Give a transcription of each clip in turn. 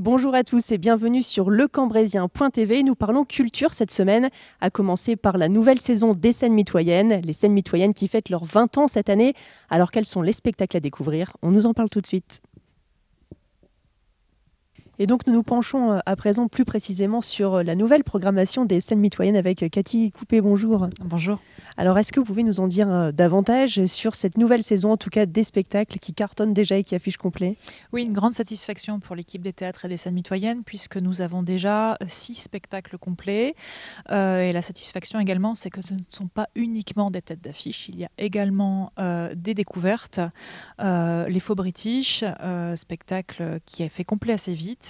Bonjour à tous et bienvenue sur lecambréisien.tv. Nous parlons culture cette semaine, à commencer par la nouvelle saison des scènes mitoyennes. Les scènes mitoyennes qui fêtent leurs 20 ans cette année. Alors quels sont les spectacles à découvrir? On nous en parle tout de suite. Et donc nous nous penchons à présent plus précisément sur la nouvelle programmation des scènes mitoyennes avec Cathy Coupé. Bonjour. Bonjour. Alors est-ce que vous pouvez nous en dire davantage sur cette nouvelle saison, en tout cas des spectacles qui cartonnent déjà et qui affichent complet? Oui, une grande satisfaction pour l'équipe des théâtres et des scènes mitoyennes puisque nous avons déjà 6 spectacles complets. Et la satisfaction également, c'est que ce ne sont pas uniquement des têtes d'affiche. Il y a également des découvertes. Les Faux British, spectacle qui a fait complet assez vite.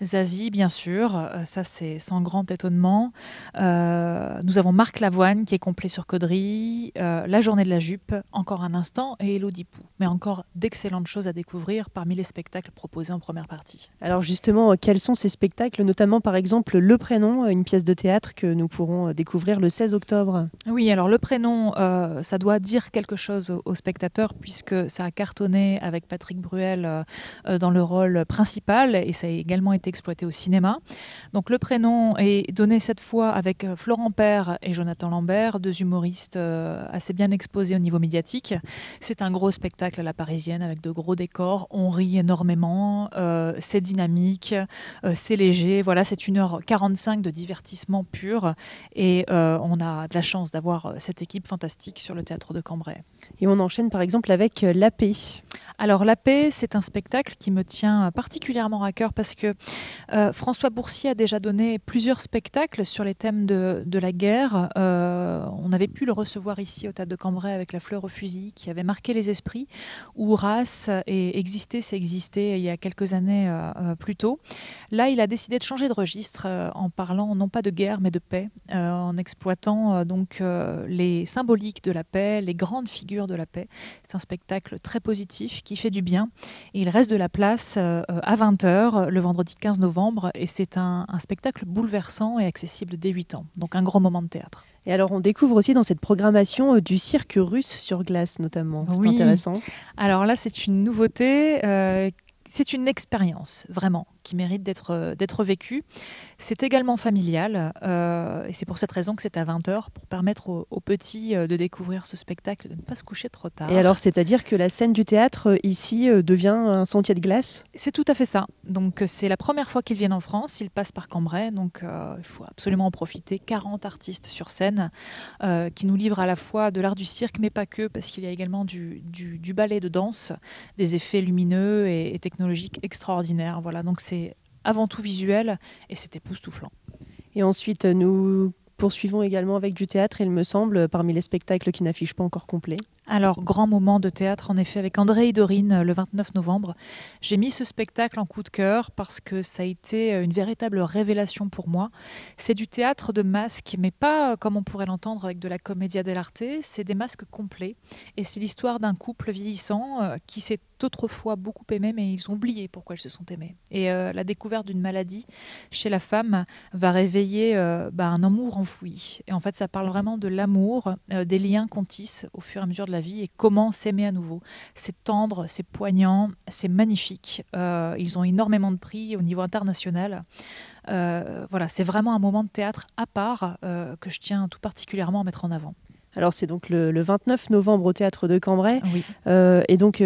Zazie, bien sûr, ça c'est sans grand étonnement. Nous avons Marc Lavoine qui est complet sur Caudry, La Journée de la Jupe, encore un instant, et Élodie Pou. Mais encore d'excellentes choses à découvrir parmi les spectacles proposés en première partie. Alors justement, quels sont ces spectacles, notamment par exemple Le Prénom, une pièce de théâtre que nous pourrons découvrir le 16 octobre. Oui, alors Le Prénom, ça doit dire quelque chose aux spectateurs puisque ça a cartonné avec Patrick Bruel dans le rôle principal et ça a également été exploité au cinéma. Donc Le Prénom est donné cette fois avec Florent Père et Jonathan Lambert, deux humoristes assez bien exposés au niveau médiatique. C'est un gros spectacle à la parisienne avec de gros décors. On rit énormément, c'est dynamique, c'est léger. Voilà, c'est 1h45 de divertissement pur et on a de la chance d'avoir cette équipe fantastique sur le théâtre de Cambrai. Et on enchaîne par exemple avec La Paix. Alors La Paix, c'est un spectacle qui me tient particulièrement à cœur parce que François Boursier a déjà donné plusieurs spectacles sur les thèmes de la guerre. On avait pu le recevoir ici au théâtre de Cambrai avec La Fleur au fusil qui avait marqué les esprits, ou Race et Exister, c'est exister il y a quelques années plus tôt. Là, il a décidé de changer de registre en parlant non pas de guerre mais de paix, en exploitant donc les symboliques de la paix, les grandes figures de la paix. C'est un spectacle très positif qui fait du bien. Et il reste de la place à 20h le vendredi 15 novembre et c'est un spectacle bouleversant et accessible dès 8 ans. Donc un gros moment de théâtre. Et alors on découvre aussi dans cette programmation du cirque russe sur glace notamment. C'est Oui. intéressant. Alors là, c'est une nouveauté. C'est une expérience, vraiment, qui mérite d'être vécue. C'est également familial, et c'est pour cette raison que c'est à 20h, pour permettre aux petits de découvrir ce spectacle, de ne pas se coucher trop tard. Et alors, c'est-à-dire que la scène du théâtre, ici, devient un sentier de glace? C'est tout à fait ça. Donc, c'est la première fois qu'ils viennent en France, ils passent par Cambrai, donc il faut absolument en profiter. 40 artistes sur scène, qui nous livrent à la fois de l'art du cirque, mais pas que, parce qu'il y a également du ballet de danse, des effets lumineux et technologiques extraordinaires. Voilà, donc c'est avant tout visuel et c'est époustouflant. Et ensuite, nous poursuivons également avec du théâtre, il me semble, parmi les spectacles qui n'affichent pas encore complet. Alors, grand moment de théâtre, en effet, avec André et Dorine, le 29 novembre. J'ai mis ce spectacle en coup de cœur parce que ça a été une véritable révélation pour moi. C'est du théâtre de masques, mais pas comme on pourrait l'entendre avec de la commedia dell'arte. C'est des masques complets. Et c'est l'histoire d'un couple vieillissant qui s'est autrefois beaucoup aimé, mais ils ont oublié pourquoi ils se sont aimés. Et la découverte d'une maladie chez la femme va réveiller un amour enfoui. Et en fait, ça parle vraiment de l'amour, des liens qu'on tisse au fur et à mesure de la vie et comment s'aimer à nouveau. C'est tendre, c'est poignant, c'est magnifique. Ils ont énormément de prix au niveau international. Voilà, c'est vraiment un moment de théâtre à part que je tiens tout particulièrement à mettre en avant. Alors c'est donc le 29 novembre au théâtre de Cambrai. Oui. Et donc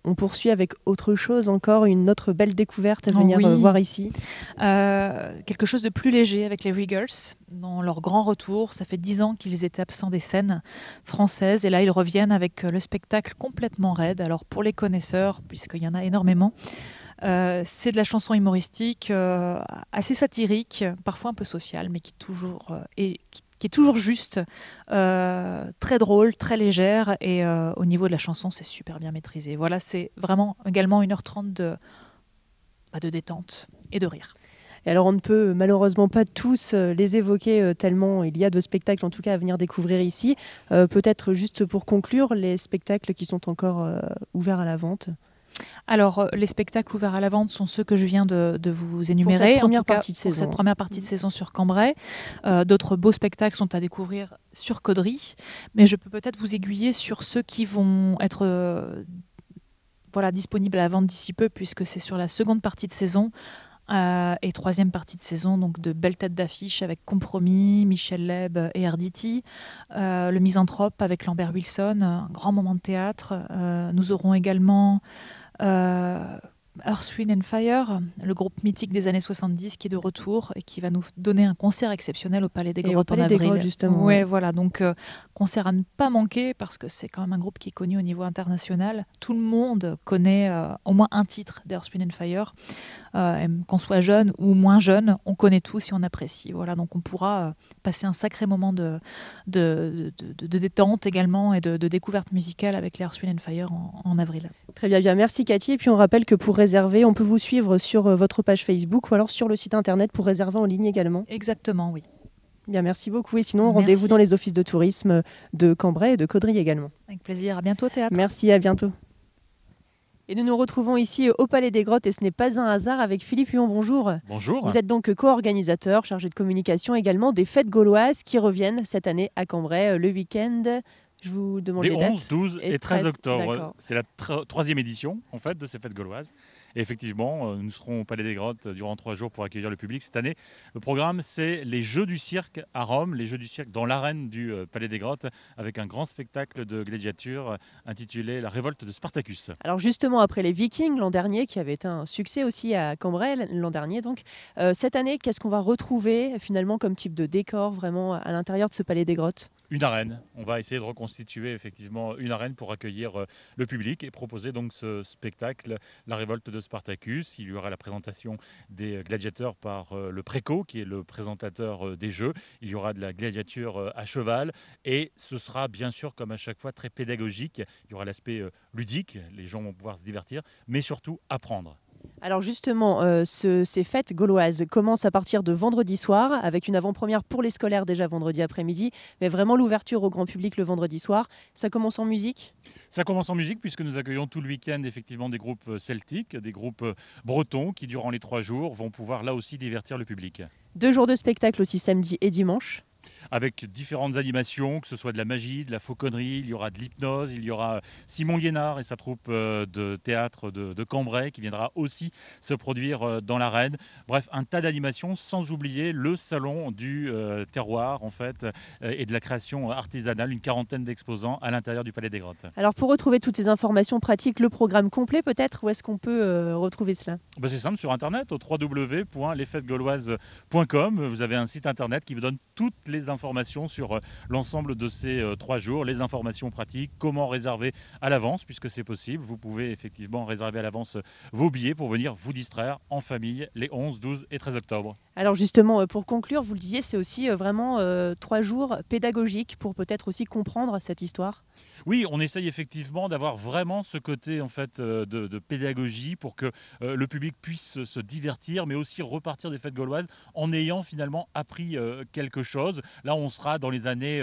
on poursuit avec autre chose encore, une autre belle découverte à venir voir ici. Quelque chose de plus léger avec les Regals, dans leur grand retour. Ça fait 10 ans qu'ils étaient absents des scènes françaises et là ils reviennent avec le spectacle complètement raide. Alors pour les connaisseurs, puisqu'il y en a énormément, c'est de la chanson humoristique assez satirique, parfois un peu sociale, mais qui est toujours juste, très drôle, très légère et au niveau de la chanson, c'est super bien maîtrisé. Voilà, c'est vraiment également 1h30 de détente et de rire. Et alors on ne peut malheureusement pas tous les évoquer tellement il y a de spectacles en tout cas à venir découvrir ici. Peut-être juste pour conclure, les spectacles qui sont encore ouverts à la vente. Alors, les spectacles ouverts à la vente sont ceux que je viens de vous énumérer, pour cette première partie de saison sur Cambrai. D'autres beaux spectacles sont à découvrir sur Caudry, mais je peux peut-être vous aiguiller sur ceux qui vont être disponibles à la vente d'ici peu, puisque c'est sur la seconde partie de saison. Et troisième partie de saison, donc de belles têtes d'affiche avec Compromis, Michel Leb et Arditi. Le Misanthrope avec Lambert Wilson, un grand moment de théâtre. Nous aurons également Earth, Wind and Fire, le groupe mythique des années 70 qui est de retour et qui va nous donner un concert exceptionnel au Palais des Grottes en avril. Des Grottes, justement. Ouais, voilà, donc concert à ne pas manquer parce que c'est quand même un groupe qui est connu au niveau international. Tout le monde connaît au moins un titre d'Earth, Wind and Fire. Qu'on soit jeune ou moins jeune, on connaît tous et on apprécie. Voilà, donc on pourra passer un sacré moment de détente également et de découverte musicale avec les Earth, Wind and Fire en avril. Très bien, merci Cathy. Et puis on rappelle que pour réserver, on peut vous suivre sur votre page Facebook ou alors sur le site internet pour réserver en ligne également. Exactement, oui. Bien, merci beaucoup. Et sinon, rendez-vous dans les offices de tourisme de Cambrai et de Caudry également. Avec plaisir. À bientôt, théâtre. Merci, à bientôt. Et nous nous retrouvons ici au Palais des Grottes et ce n'est pas un hasard avec Philippe Huon. Bonjour. Bonjour. Vous êtes donc co-organisateur, chargé de communication également des fêtes gauloises qui reviennent cette année à Cambrai le week-end. Je vous demande les dates. 11, 12 et 13 octobre. C'est la troisième édition en fait, de ces fêtes gauloises. Et effectivement, nous serons au Palais des Grottes durant 3 jours pour accueillir le public. Cette année, le programme, c'est les Jeux du cirque à Rome, les Jeux du cirque dans l'arène du Palais des Grottes, avec un grand spectacle de gladiature intitulé La révolte de Spartacus. Alors justement, après les Vikings l'an dernier, qui avait été un succès aussi à Cambrai l'an dernier, donc cette année, qu'est-ce qu'on va retrouver finalement comme type de décor vraiment à l'intérieur de ce Palais des Grottes ? Une arène. On va essayer de reconstituer effectivement une arène pour accueillir le public et proposer donc ce spectacle, La révolte de Spartacus. Il y aura la présentation des gladiateurs par le Préco, qui est le présentateur des Jeux. Il y aura de la gladiature à cheval et ce sera bien sûr, comme à chaque fois, très pédagogique. Il y aura l'aspect ludique, les gens vont pouvoir se divertir, mais surtout apprendre. Alors justement, ces fêtes gauloises commencent à partir de vendredi soir, avec une avant-première pour les scolaires déjà vendredi après-midi, mais vraiment l'ouverture au grand public le vendredi soir. Ça commence en musique ? Ça commence en musique puisque nous accueillons tout le week-end effectivement des groupes celtiques, des groupes bretons qui durant les 3 jours vont pouvoir là aussi divertir le public. 2 jours de spectacle aussi samedi et dimanche. Avec différentes animations, que ce soit de la magie, de la fauconnerie, il y aura de l'hypnose, il y aura Simon Liénard et sa troupe de théâtre de Cambrai qui viendra aussi se produire dans l'arène. Bref, un tas d'animations sans oublier le salon du terroir en fait et de la création artisanale, une 40aine d'exposants à l'intérieur du Palais des Grottes. Alors pour retrouver toutes ces informations pratiques, le programme complet peut-être, où est-ce qu'on peut retrouver cela ? C'est simple, sur internet au www.lesfêtesgauloises.com. Vous avez un site internet qui vous donne toutes les informations sur l'ensemble de ces 3 jours, les informations pratiques, comment réserver à l'avance puisque c'est possible. Vous pouvez effectivement réserver à l'avance vos billets pour venir vous distraire en famille les 11, 12 et 13 octobre. Alors justement, pour conclure, vous le disiez, c'est aussi vraiment 3 jours pédagogiques pour peut-être aussi comprendre cette histoire. Oui, on essaye effectivement d'avoir vraiment ce côté en fait, de pédagogie pour que le public puisse se divertir, mais aussi repartir des fêtes gauloises en ayant finalement appris quelque chose. Là, on sera dans les années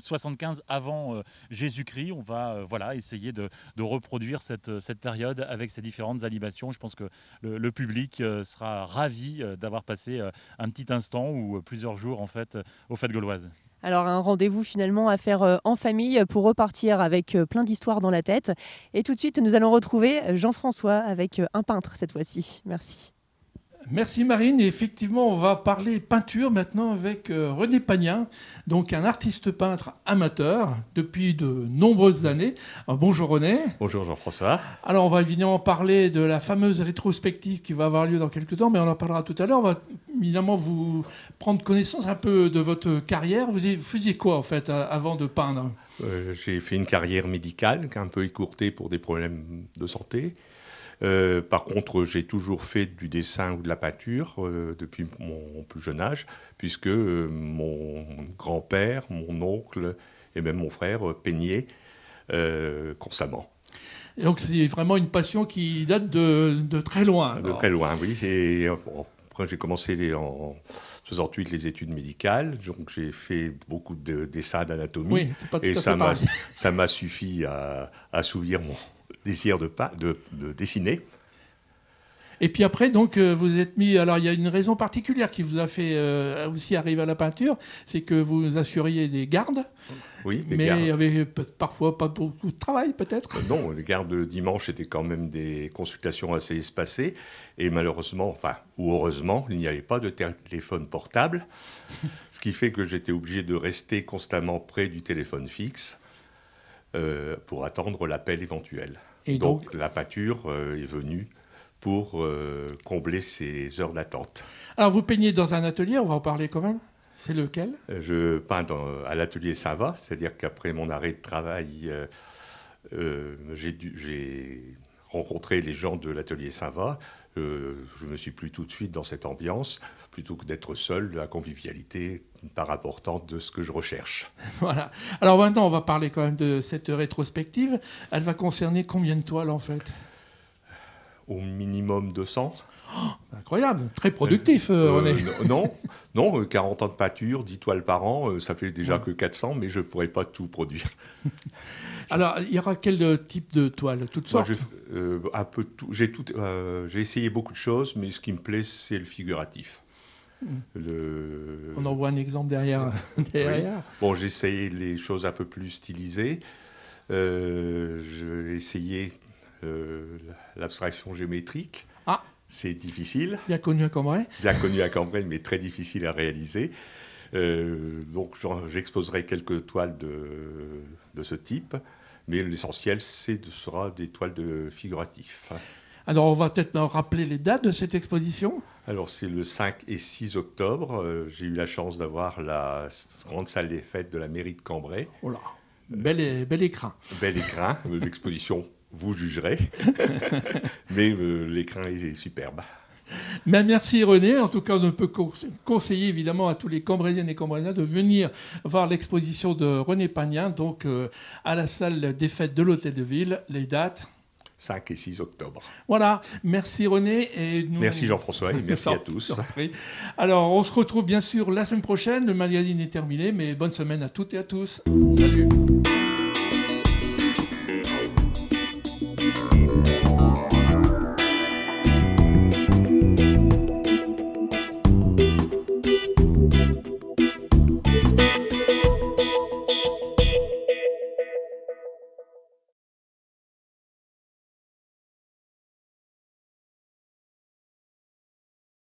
75 avant Jésus-Christ. On va essayer de reproduire cette période avec ces différentes animations. Je pense que le public sera ravi d'avoir passé un petit instant ou plusieurs jours en fait, aux fêtes gauloises. Alors un rendez-vous finalement à faire en famille pour repartir avec plein d'histoires dans la tête. Et tout de suite, nous allons retrouver Jean-François avec un peintre cette fois-ci. Merci. Merci Marine. Et effectivement, on va parler peinture maintenant avec René Pagnin, donc un artiste peintre amateur depuis de nombreuses années. Bonjour René. Bonjour Jean-François. Alors on va évidemment parler de la fameuse rétrospective qui va avoir lieu dans quelques temps, mais on en parlera tout à l'heure. On va évidemment vous prendre connaissance un peu de votre carrière. Vous faisiez quoi en fait avant de peindre ? J'ai fait une carrière médicale qui a un peu écourtée pour des problèmes de santé. Par contre, j'ai toujours fait du dessin ou de la peinture depuis mon plus jeune âge, puisque mon grand-père, mon oncle et même mon frère peignaient constamment. Et donc c'est vraiment une passion qui date de très loin. Alors. De très loin, oui. Et après, j'ai commencé en 68 les études médicales, donc j'ai fait beaucoup de dessins d'anatomie. Oui, c'est pas tout et à fait ça pareil. m'a suffi à assouvir mon désir de dessiner. Et puis après, donc, vous êtes mis... Alors, il y a une raison particulière qui vous a fait aussi arriver à la peinture, c'est que vous assuriez des gardes. Oui, des mais gardes. il y avait parfois pas beaucoup de travail, peut-être. Non, les gardes le dimanche étaient quand même des consultations assez espacées. Et malheureusement, enfin, ou heureusement, il n'y avait pas de téléphone portable. Ce qui fait que j'étais obligé de rester constamment près du téléphone fixe pour attendre l'appel éventuel. Et donc la peinture est venue pour combler ces heures d'attente. Alors, vous peignez dans un atelier, on va en parler quand même. C'est lequel? Je peins à l'atelier Saint-Va, c'est-à-dire qu'après mon arrêt de travail, j'ai rencontré les gens de l'atelier Saint-Va. Je me suis plu tout de suite dans cette ambiance, plutôt que d'être seul, la convivialité est une part importante de ce que je recherche. Voilà. Alors maintenant, on va parler quand même de cette rétrospective. Elle va concerner combien de toiles, en fait? Au minimum 200. Oh, incroyable, très productif, René. Non, 40 ans de peinture, 10 toiles par an, ça fait déjà que 400, mais je ne pourrais pas tout produire. Alors, il y aura quel type de toile? Toutes sortes? Un peu tout. J'ai essayé beaucoup de choses, mais ce qui me plaît, c'est le figuratif. On en voit un exemple derrière. Oui. Bon, j'ai essayé les choses un peu plus stylisées. J'ai essayé l'abstraction géométrique. Ah, c'est difficile. Bien connu à Cambrai. Bien connu à Cambrai, mais très difficile à réaliser. Donc j'exposerai quelques toiles de ce type, mais l'essentiel, sera des toiles de figuratifs. Alors on va peut-être rappeler les dates de cette exposition. Alors c'est le 5 et 6 octobre. J'ai eu la chance d'avoir la grande salle des fêtes de la mairie de Cambrai. Oh là, bel écrin. Bel écrin, l'exposition, vous jugerez. Mais l'écrin est superbe. Mais merci René. En tout cas, on peut conseiller évidemment à tous les Cambraisiennes et Cambraisiens de venir voir l'exposition de René Pagnat, donc à la salle des fêtes de l'Hôtel de Ville. Les dates 5 et 6 octobre. Voilà, merci René. Et merci Jean-François et merci à tous. Alors, on se retrouve bien sûr la semaine prochaine. Le magazine est terminé, mais bonne semaine à toutes et à tous. Salut.